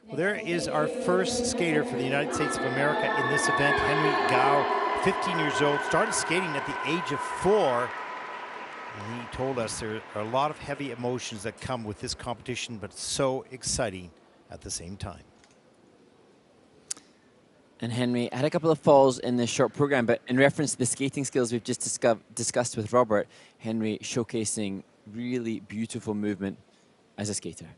Well, there is our first skater for the United States of America in this event, Henry GAO, 15 years old, started skating at the age of 4. And he told us there are a lot of heavy emotions that come with this competition, but it's so exciting at the same time. And Henry had a couple of falls in this short program, but in reference to the skating skills we've just discussed with Robert, Henry showcasing really beautiful movement as a skater.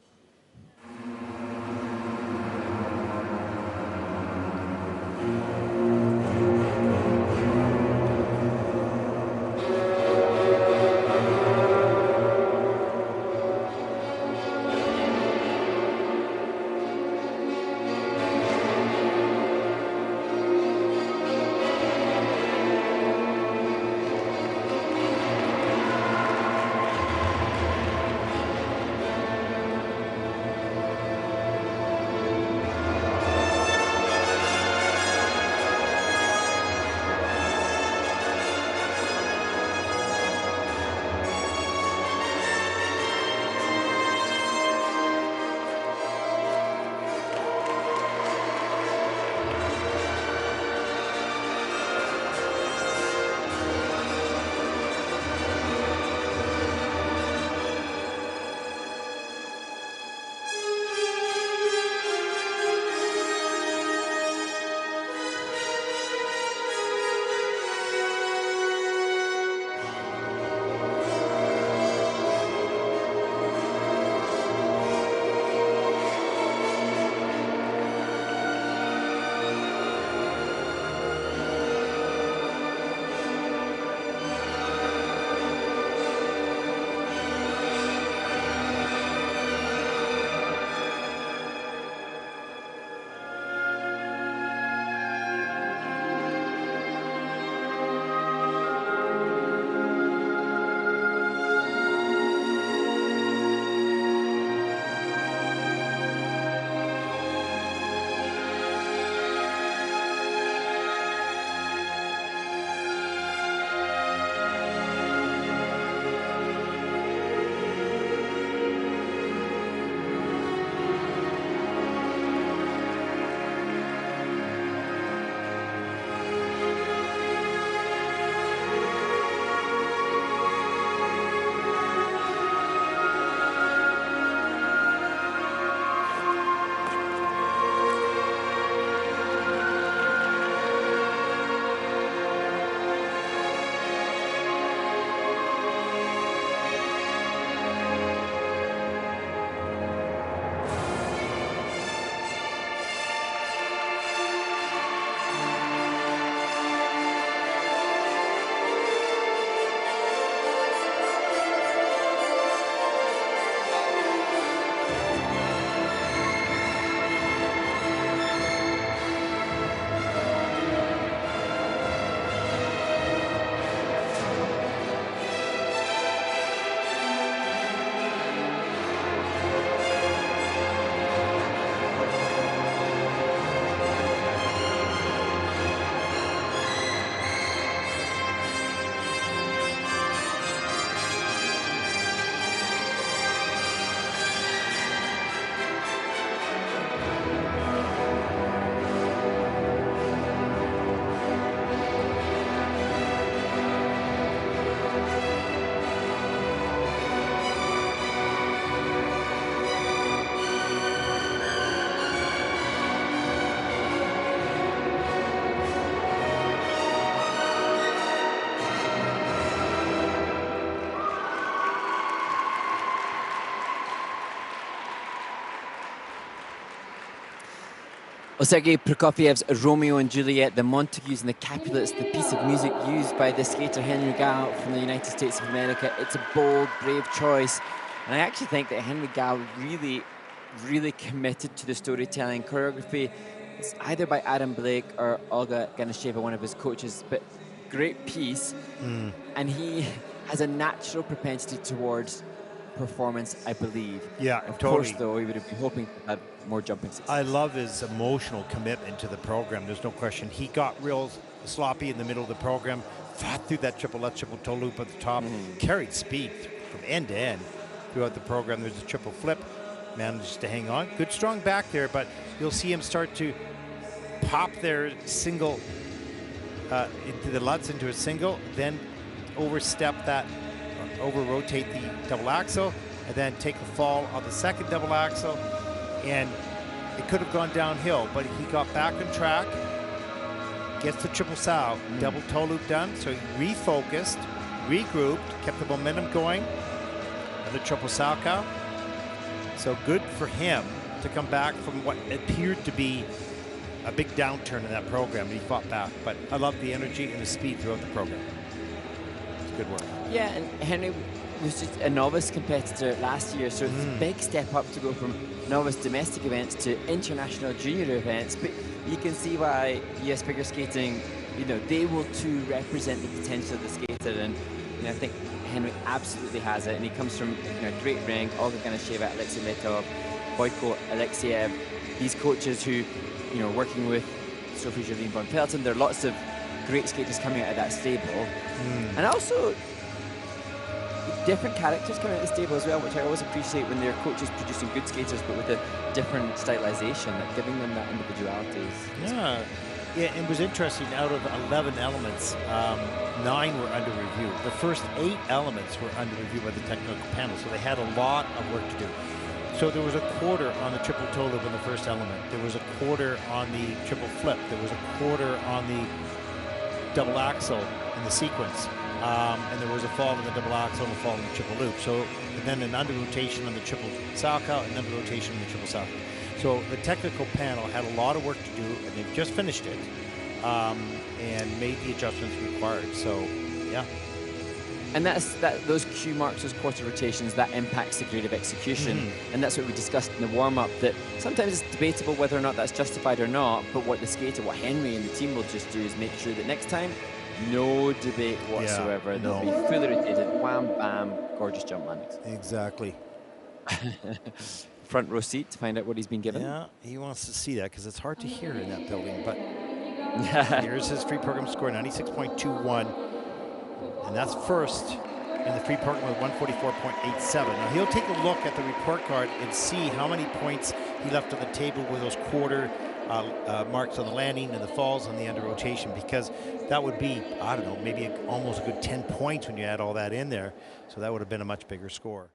Well, Sergei Prokofiev's Romeo and Juliet, the Montagues and the Capulets, the piece of music used by the skater Henry GAO from the United States of America. It's a bold, brave choice. And I actually think that Henry GAO really committed to the storytelling. Choreography, it's either by Adam Blake or Olga Ganasheva, one of his coaches, but great piece. And he has a natural propensity towards performance, I believe. Yeah, of totally. course, though, we would have been hoping to have more jumping success. I love his emotional commitment to the program. There's no question. He got real sloppy in the middle of the program, fought through that triple left, triple toe loop at the top, carried speed from end to end throughout the program. There's a triple flip, manages to hang on. Good strong back there, but you'll see him start to pop their single into the Lutz into a single, then overstep that, over-rotate the double axel, and then take the fall on the second double axel, and it could have gone downhill, but he got back on track, gets the triple sow, double toe loop done, so he refocused, regrouped, kept the momentum going, and the triple sow cow. So good for him to come back from what appeared to be a big downturn in that program, and he fought back. But I love the energy and the speed throughout the program. It's good work. Yeah, and Henry was just a novice competitor last year, so it's a big step up to go from novice domestic events to international junior events. But you can see why US figure skating, you know, they will too represent the potential of the skater, and you know, I think Henry absolutely has it, and he comes from, you know, great rank. Olga Ganasheva, Alexei Letov, Boyko Alexeyev, these coaches who, you know, working with Sophie Jolene von Pelton. There are lots of great skaters coming out of that stable, and also different characters coming out of the stable as well, which I always appreciate when their coaches producing good skaters but with a different stylization, like giving them that individuality. Yeah, it was interesting. Out of 11 elements, 9 were under review. The first 8 elements were under review by the technical panel, so they had a lot of work to do. So there was a quarter on the triple toe loop in the first element. There was a quarter on the triple flip. There was a quarter on the double axle in the sequence. And there was a fall in the double axle and a fall in the triple loop. So and then an under rotation on the triple sow cow and under rotation on the triple sow cow. So the technical panel had a lot of work to do, and they've just finished it and made the adjustments required. So, yeah. And those cue marks, those quarter rotations, that impacts the grade of execution. And that's what we discussed in the warm-up, that sometimes it's debatable whether or not that's justified or not, but what the skater, what Henry and the team will just do is make sure that next time, no debate whatsoever. Yeah, They'll be fully rotated, wham, bam, gorgeous jump landings. Exactly. Front row seat to find out what he's been given. Yeah, he wants to see that because it's hard to hear in that building, but here's his free program score, 96.21. And that's first in the free program with 144.87. Now he'll take a look at the report card and see how many points he left on the table with those quarter marks on the landing and the falls on the under rotation, because that would be, I don't know, maybe almost a good 10 points when you add all that in there. So that would have been a much bigger score.